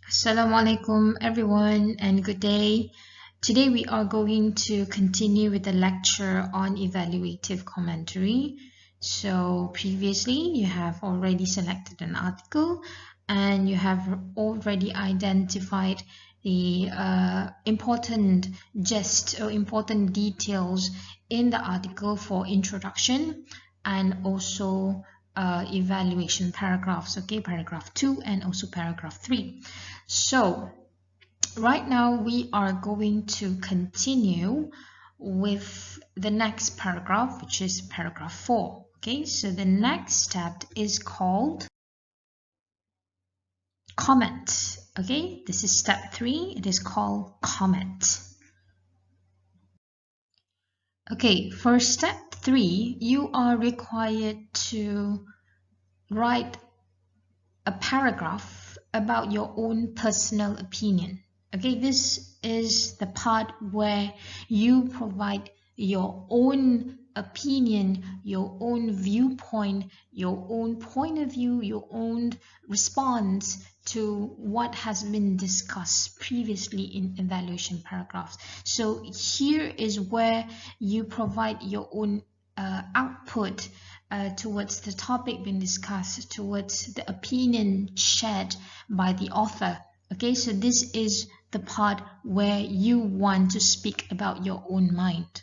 Assalamu alaikum everyone and good day. Today we are going to continue with the lecture on evaluative commentary. So previously you have already selected an article and you have already identified the important gist or important details in the article for introduction and also evaluation paragraphs, okay, paragraph 2 and also paragraph 3. So right now we are going to continue with the next paragraph, which is paragraph 4. Okay, so the next step is called comment. Okay, this is step 3. It is called comment. Okay, for step 3, you are required to write a paragraph about your own personal opinion. Okay, this is the part where you provide your own opinion, your own viewpoint, your own point of view, your own response to what has been discussed previously in evaluation paragraphs. So here is where you provide your own output towards the topic being discussed, towards the opinion shared by the author. Okay, so this is the part where you want to speak about your own mind.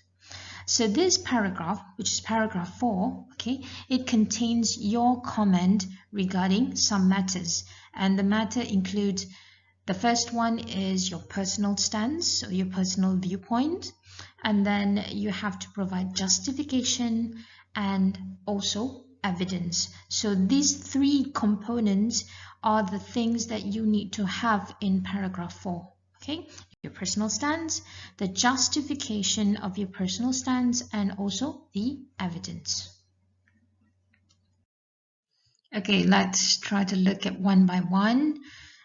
So this paragraph, which is paragraph 4, okay, it contains your comment regarding some matters, and the matter includes the first one is your personal stance or your personal viewpoint, and then you have to provide justification and also evidence. So these three components are the things that you need to have in paragraph 4. Okay, your personal stance, the justification of your personal stance, and also the evidence. Okay, let's try to look at one by one.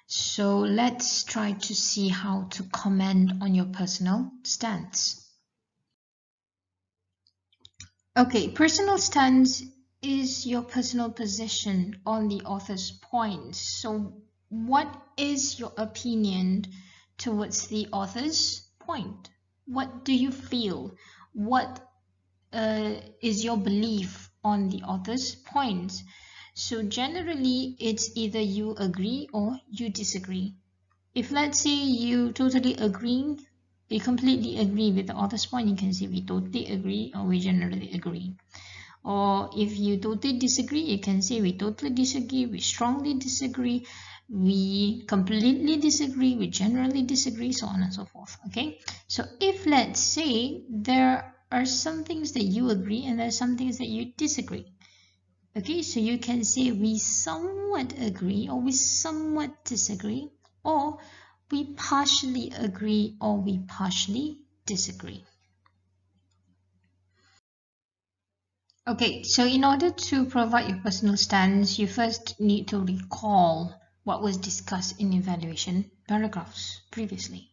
So let's try to see how to comment on your personal stance. Okay, personal stance is your personal position on the author's points. So what is your opinion towards the author's point? What do you feel? What is your belief on the author's points? So generally, it's either you agree or you disagree. If let's say you totally agree, you completely agree with the author's point, you can say we totally agree or we generally agree. Or if you totally disagree, you can say we totally disagree, we strongly disagree, we completely disagree, we generally disagree, so on and so forth. Okay, so if let's say there are some things that you agree and there are some things that you disagree. Okay, so you can say we somewhat agree or we somewhat disagree, or we partially agree or we partially disagree. Okay, so in order to provide your personal stance, you first need to recall what was discussed in evaluation paragraphs previously.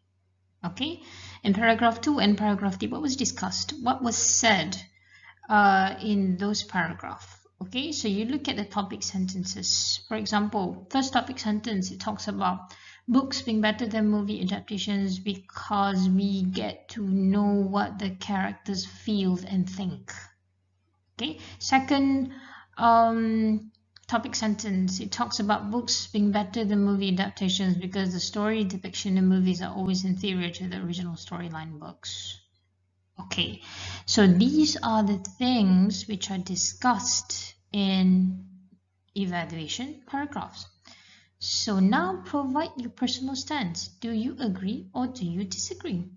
Okay, in paragraph 2 and paragraph 3, what was discussed? What was said in those paragraphs? Okay, so you look at the topic sentences. For example, first topic sentence, it talks about books being better than movie adaptations because we get to know what the characters feel and think. Okay, second topic sentence, it talks about books being better than movie adaptations because the story depiction in movies are always inferior to the original storyline books. Okay, so these are the things which are discussed in evaluation paragraphs. So now provide your personal stance. Do you agree or do you disagree?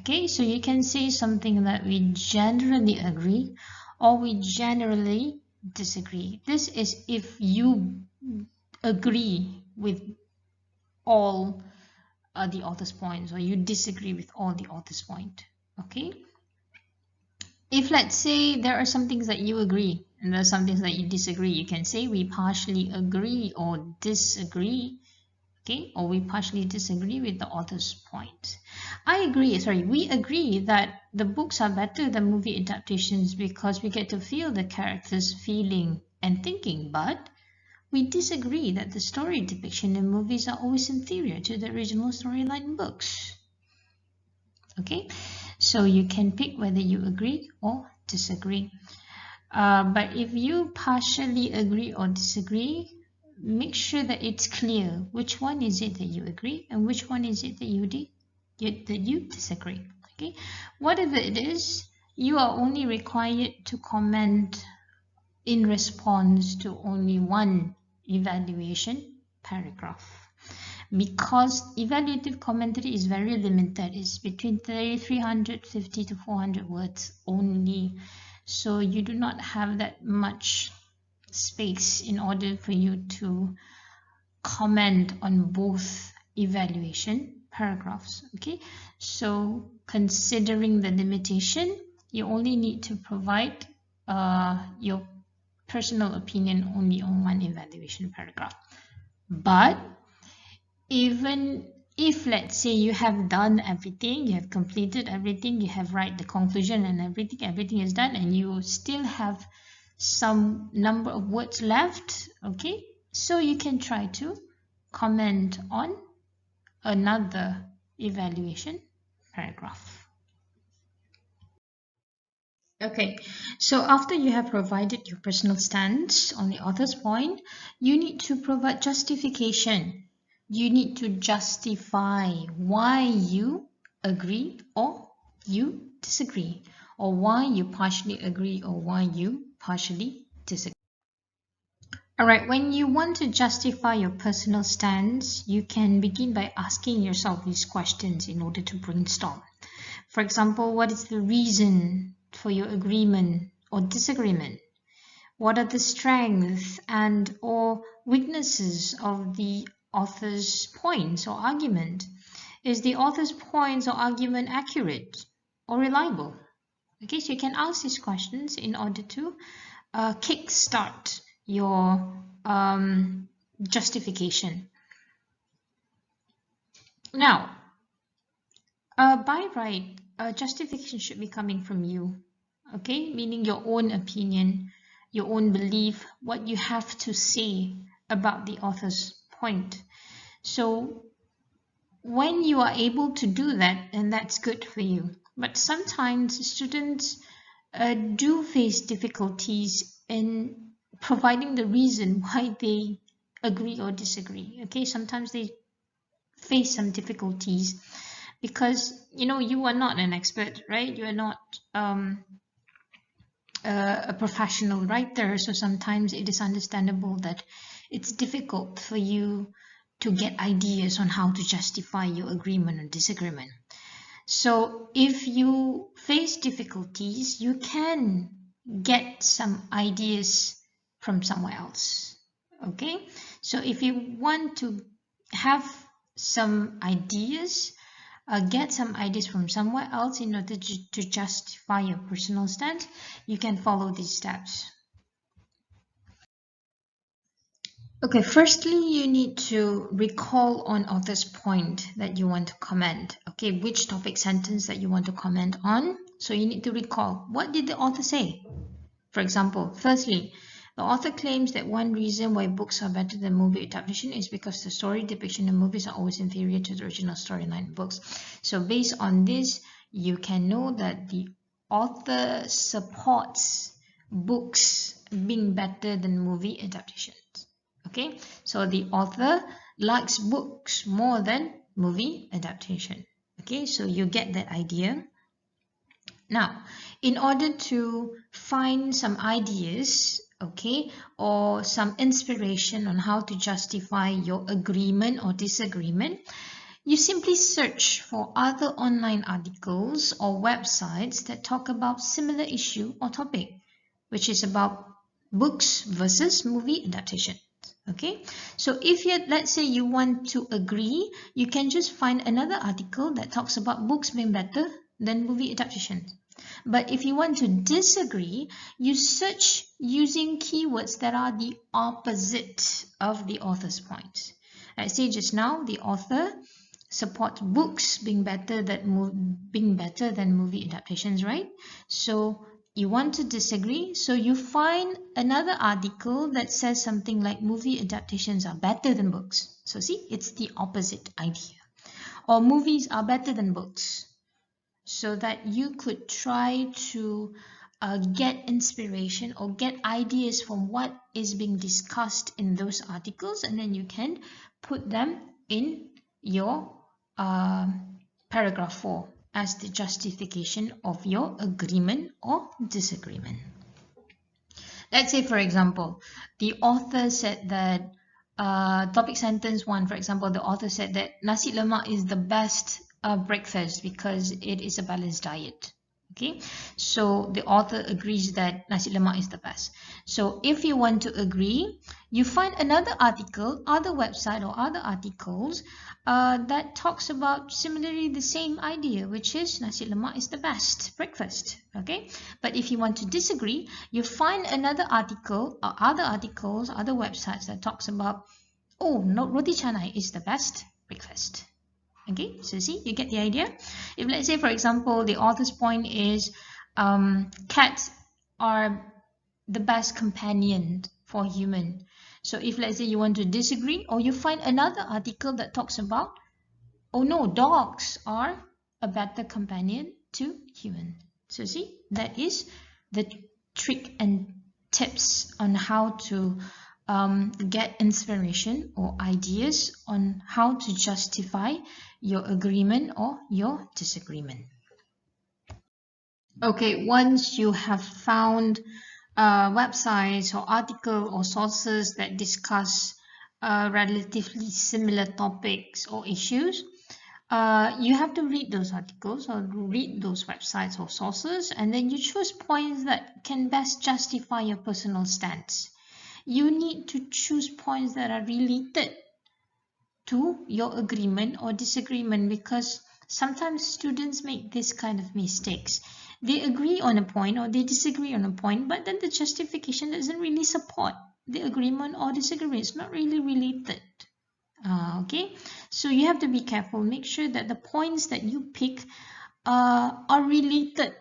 Okay, so you can say something that we generally agree or we generally disagree. This is if you agree with all the author's points or you disagree with all the author's point. Okay, if let's say there are some things that you agree and there are some things that you disagree, you can say we partially agree or disagree. Okay, or we partially disagree with the author's point. We agree that the books are better than movie adaptations because we get to feel the characters feeling and thinking, but We disagree that the story depiction in movies are always inferior to the original storyline in books. Okay, so you can pick whether you agree or disagree. But if you partially agree or disagree, make sure that it's clear which one is it that you agree and which one is it that you disagree. Okay, whatever it is, you are only required to comment in response to only one evaluation paragraph. Because evaluative commentary is very limited, it's between 350 to 400 words only. So you do not have that much space in order for you to comment on both evaluation paragraphs. Okay, so considering the limitation, you only need to provide your personal opinion only on one evaluation paragraph. But even if, let's say, you have done everything, you have completed everything, you have write the conclusion and everything is done, and you still have some number of words left, okay, so you can try to comment on another evaluation paragraph. Okay, so after you have provided your personal stance on the author's point, you need to provide justification. You need to justify why you agree or you disagree, or why you partially agree or why you partially disagree. All right, when you want to justify your personal stance, you can begin by asking yourself these questions in order to brainstorm. For example, what is the reason for your agreement or disagreement? What are the strengths and or weaknesses of the author's points or argument? Is the author's points or argument accurate or reliable? Okay, so you can ask these questions in order to kickstart your justification. Now, by right, justification should be coming from you, okay? Meaning your own opinion, your own belief, what you have to say about the author's point. So when you are able to do that, and that's good for you. But sometimes students do face difficulties in providing the reason why they agree or disagree. Okay, sometimes they face some difficulties because you are not an expert, right? You are not a professional writer, so sometimes it is understandable that it's difficult for you to get ideas on how to justify your agreement or disagreement. So if you face difficulties, you can get some ideas from somewhere else. Okay, so if you want to have some ideas, get some ideas from somewhere else in order to justify your personal stance, you can follow these steps. Okay, firstly, you need to recall on author's point that you want to comment. Okay, which topic sentence that you want to comment on. So you need to recall, what did the author say? For example, firstly, the author claims that one reason why books are better than movie adaptation is because the story depiction in movies are always inferior to the original storyline in books. So based on this, you can know that the author supports books being better than movie adaptations. Okay, so the author likes books more than movie adaptation. Okay, so you get that idea. Now, in order to find some ideas, okay, or some inspiration on how to justify your agreement or disagreement, you simply search for other online articles or websites that talk about similar issue or topic, which is about books versus movie adaptation. Okay, so if let's say you want to agree, you can just find another article that talks about books being better than movie adaptations. But if you want to disagree, you search using keywords that are the opposite of the author's point. I say just now, the author supports books being better than movie adaptations, right? So You want to disagree, so you find another article that says something like movie adaptations are better than books. So see, it's the opposite idea. Or movies are better than books. So that you could try to get inspiration or get ideas from what is being discussed in those articles, and then you can put them in your paragraph 4 as the justification of your agreement or disagreement. Let's say, for example, the author said that topic sentence 1, for example, the author said that nasi lemak is the best breakfast because it is a balanced diet. Okay, so the author agrees that nasi lemak is the best. So if you want to agree, you find another article, other website or other articles that talks about similarly the same idea, which is nasi lemak is the best breakfast. Okay, but if you want to disagree, you find another article or other articles, other websites that talks about, oh, no, roti canai is the best breakfast. Okay, so see, you get the idea. If let's say, for example, the author's point is cats are the best companion for human. So if let's say you want to disagree, or you find another article that talks about, oh no, dogs are a better companion to human. So see, that is the trick and tips on how to get inspiration or ideas on how to justify your agreement or your disagreement. Okay, once you have found websites or articles or sources that discuss relatively similar topics or issues, you have to read those articles or read those websites or sources, and then you choose points that can best justify your personal stance. You need to choose points that are related to your agreement or disagreement, because sometimes students make this kind of mistakes. They agree on a point or they disagree on a point, but then the justification doesn't really support the agreement or disagreement. It's not really related. Okay, so you have to be careful. Make sure that the points that you pick are related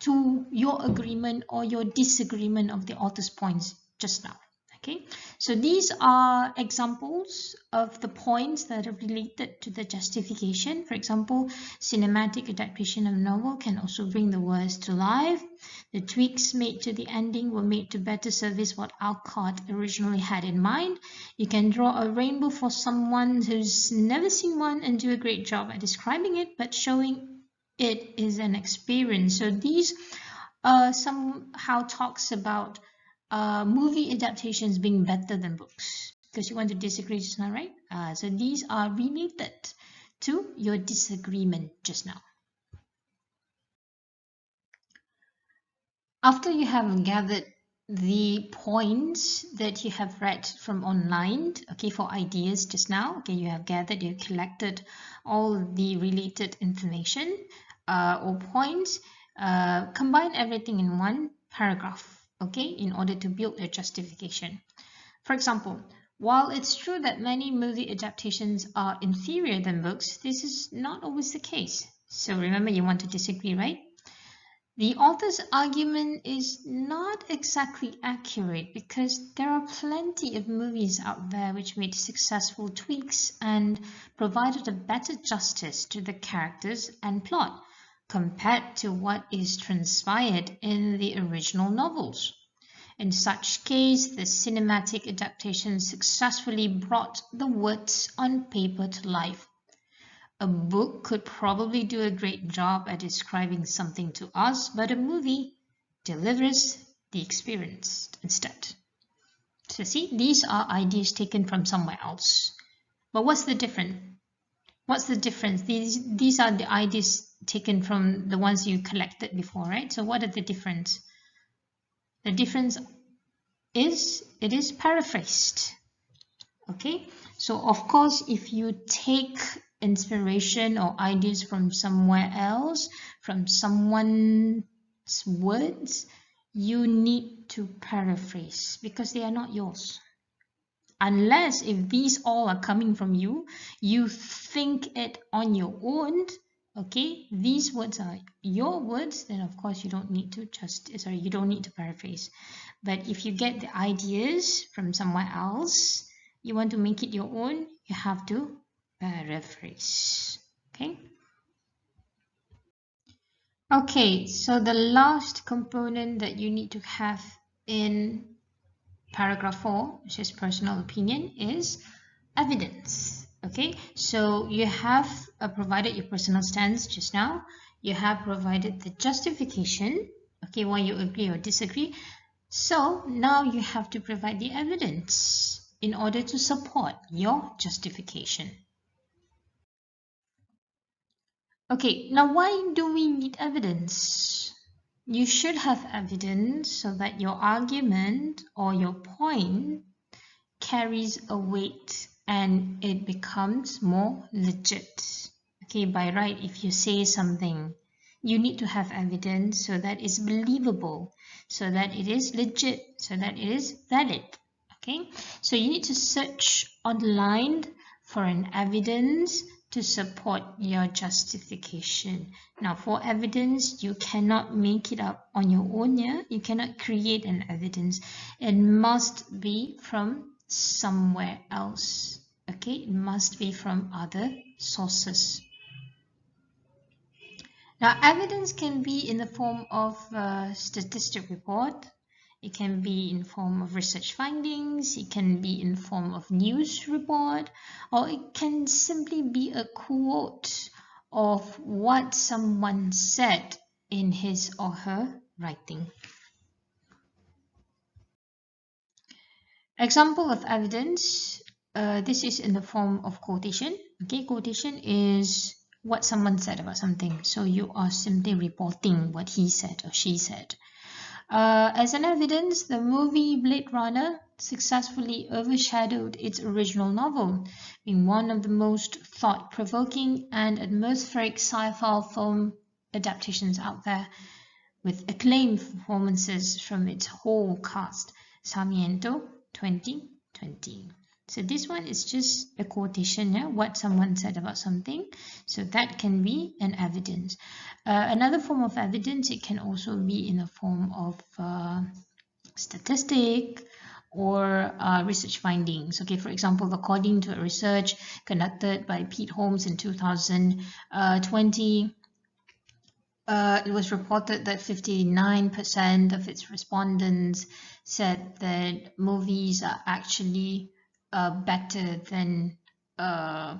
to your agreement or your disagreement of the author's points just now. Okay, so these are examples of the points that are related to the justification. For example, cinematic adaptation of a novel can also bring the words to life. The tweaks made to the ending were made to better service what Alcott originally had in mind. You can draw a rainbow for someone who's never seen one and do a great job at describing it, but showing it is an experience. So these somehow talks about movie adaptations being better than books, because you want to disagree just now, right? So these are related to your disagreement just now. After you have gathered the points that you have read from online, okay, for ideas just now, okay, you have gathered, you collected all the related information or points, combine everything in one paragraph, okay, in order to build a justification. For example, while it's true that many movie adaptations are inferior than books, this is not always the case. So remember, you want to disagree, right? The author's argument is not exactly accurate because there are plenty of movies out there which made successful tweaks and provided a better justice to the characters and plot compared to what is transpired in the original novels. In such case, the cinematic adaptation successfully brought the words on paper to life. A book could probably do a great job at describing something to us, but a movie delivers the experience instead. So see, these are ideas taken from somewhere else. But what's the difference? What's the difference? These are the ideas taken from the ones you collected before, right? So what are the difference? The difference is it is paraphrased. Okay, so of course, if you take inspiration or ideas from somewhere else, from someone's words, you need to paraphrase because they are not yours. Unless if these all are coming from you, you think it on your own, okay, these words are your words, then of course you don't need to paraphrase. But if you get the ideas from somewhere else, you want to make it your own, you have to paraphrase. Okay. Okay, so the last component that you need to have in paragraph 4, which is personal opinion, is evidence. Okay, so you have provided your personal stance just now. You have provided the justification, okay, why you agree or disagree. So now you have to provide the evidence in order to support your justification. Okay, now why do we need evidence? You should have evidence so that your argument or your point carries a weight and it becomes more legit. Okay, by right, if you say something, you need to have evidence so that it's believable, so that it is legit, so that it is valid. Okay, so you need to search online for an evidence to support your justification. Now, for evidence, you cannot make it up on your own. Yeah, you cannot create an evidence. It must be from somewhere else. Okay, it must be from other sources. Now, evidence can be in the form of a statistic report. It can be in form of research findings. It can be in form of news report, or it can simply be a quote of what someone said in his or her writing. Example of evidence, this is in the form of quotation. Okay, quotation is what someone said about something. So you are simply reporting what he said or she said. As an evidence, the movie Blade Runner successfully overshadowed its original novel, being one of the most thought-provoking and atmospheric sci-fi film adaptations out there, with acclaimed performances from its whole cast. Sarmiento 2020. So this one is just a quotation, yeah? What someone said about something. So that can be an evidence. Another form of evidence, it can also be in the form of statistic or research findings. Okay, for example, according to a research conducted by Pete Holmes in 2020, it was reported that 59% of its respondents said that movies are actually better than the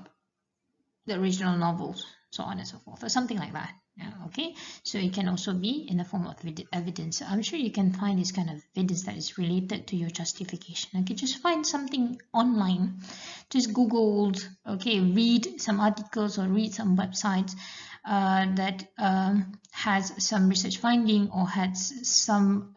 original novels, so on and so forth, or something like that. Yeah, okay, so it can also be in the form of evidence. I'm sure you can find this kind of evidence that is related to your justification. Okay, just find something online, just Googled, okay, read some articles or read some websites that has some research finding or has some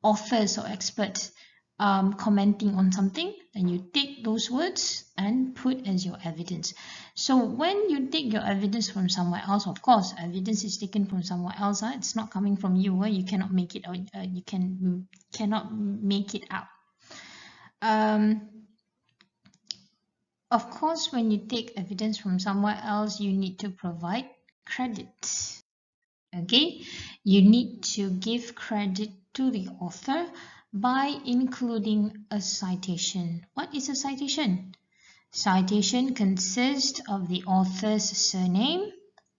authors or experts commenting on something, then you take those words and put as your evidence. So when you take your evidence from somewhere else, of course, evidence is taken from somewhere else. It's not coming from you. You cannot make it out. You cannot make it out. Of course, when you take evidence from somewhere else, you need to provide credit. Okay, you need to give credit to the author by including a citation. What is a citation? Citation consists of the author's surname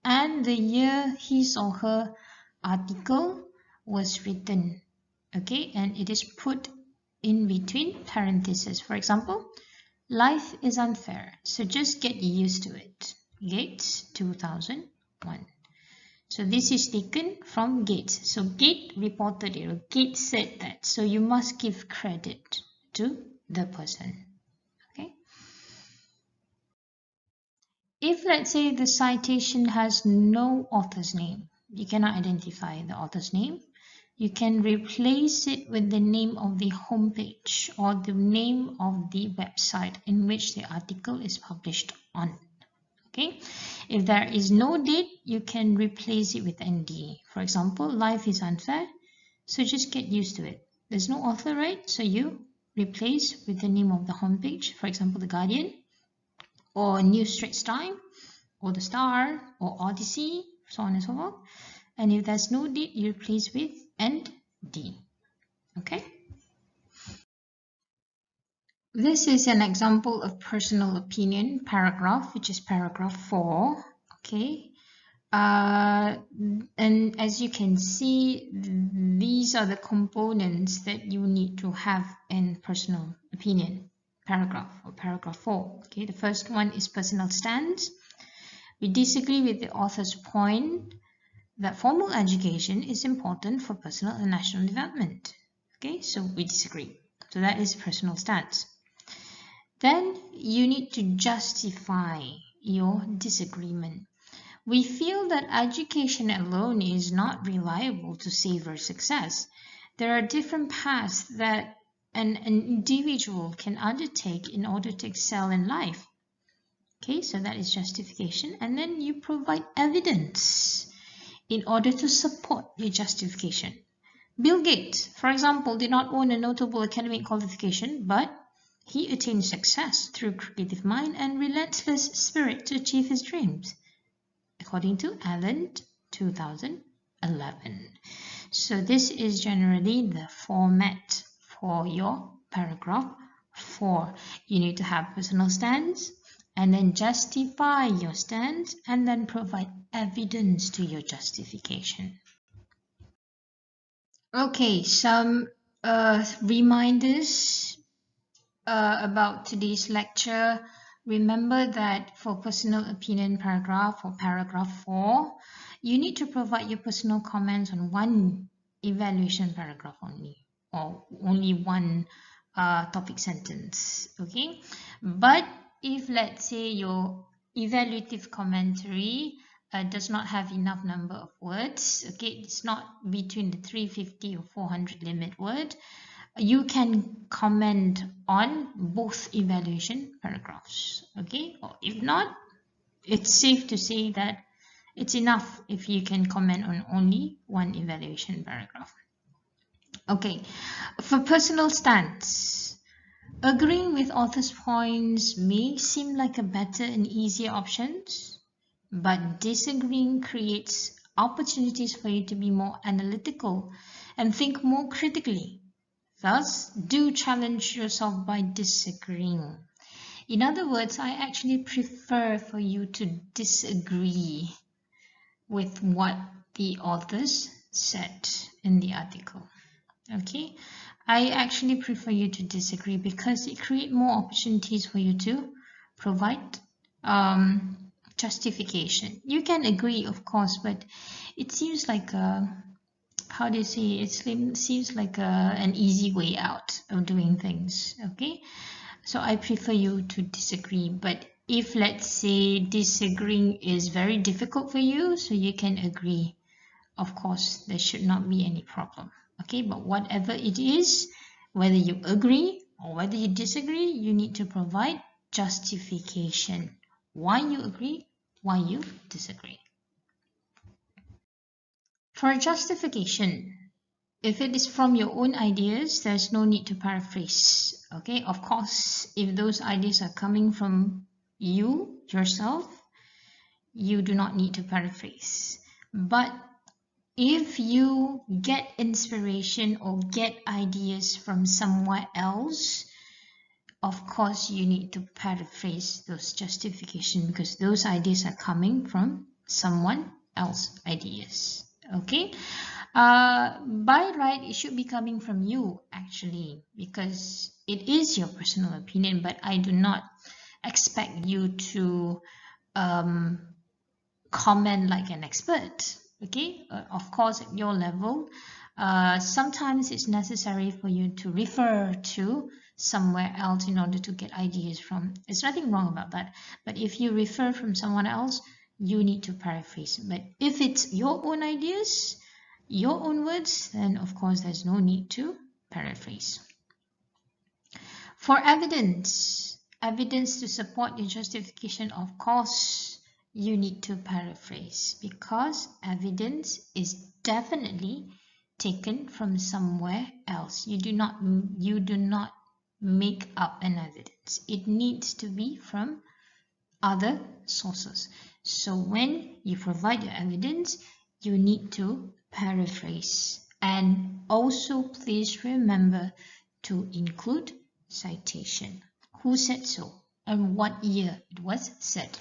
and the year his or her article was written. Okay, and it is put in between parentheses. For example, life is unfair, so just get used to it. Gates, 2001. So this is taken from Gates. So Gates reported it, or Gates said that. So you must give credit to the person. Okay. If, let's say, the citation has no author's name, you cannot identify the author's name, you can replace it with the name of the homepage or the name of the website in which the article is published on. Okay, if there is no date, you can replace it with ND. For example, life is unfair, so just get used to it. There's no author, right? So you replace with the name of the homepage, for example, The Guardian, or New Straits Time, or the star or Odyssey, so on and so forth. And if there's no did, you replace with and D. Okay. This is an example of personal opinion paragraph, which is paragraph 4. Okay. And as you can see, these are the components that you need to have in personal opinion paragraph or paragraph 4. Okay, the first one is personal stance. We disagree with the author's point that formal education is important for personal and national development. Okay, so we disagree. So that is personal stance. Then you need to justify your disagreement. We feel that education alone is not reliable to savor success. There are different paths that an individual can undertake in order to excel in life. Okay, so that is justification. And then you provide evidence in order to support your justification. Bill Gates, for example, did not own a notable academic qualification, but he attained success through creative mind and relentless spirit to achieve his dreams, according to Allen 2011. So this is generally the format for your paragraph 4. You need to have personal stance and then justify your stance and then provide evidence to your justification. Okay, some reminders about today's lecture. Remember that for personal opinion paragraph or paragraph 4, you need to provide your personal comments on one evaluation paragraph only, or only one topic sentence. Okay, but if let's say your evaluative commentary does not have enough number of words, okay, it's not between the 350 or 400 limit word, you can comment on both evaluation paragraphs. Okay, or if not, it's safe to say that it's enough if you can comment on only one evaluation paragraph. Okay, for personal stance, agreeing with author's points may seem like a better and easier option, but disagreeing creates opportunities for you to be more analytical and think more critically. Thus, do challenge yourself by disagreeing. In other words, I actually prefer for you to disagree with what the authors said in the article. Okay, I actually prefer you to disagree because it creates more opportunities for you to provide justification. You can agree, of course, but it seems like how do you say, it seems like an easy way out of doing things. Okay, so I prefer you to disagree. But if let's say disagreeing is very difficult for you, so you can agree, of course there should not be any problem. Okay, but whatever it is, whether you agree or whether you disagree, you need to provide justification why you agree, why you disagree. For justification, if it is from your own ideas, there's no need to paraphrase. Okay, of course, if those ideas are coming from you yourself, you do not need to paraphrase. But if you get inspiration or get ideas from somewhere else, of course you need to paraphrase those justifications because those ideas are coming from someone else's ideas. Okay, by right, it should be coming from you actually, because it is your personal opinion, but I do not expect you to comment like an expert. Okay, of course, at your level, sometimes it's necessary for you to refer to somewhere else in order to get ideas from. There's nothing wrong about that. But if you refer from someone else, you need to paraphrase. But if it's your own ideas, your own words, then of course there's no need to paraphrase. For evidence to support your justification, of course you need to paraphrase, because evidence is definitely taken from somewhere else. You do not make up an evidence. It needs to be from other sources. So when you provide your evidence, you need to paraphrase. And also please remember to include citation. Who said so and what year it was said.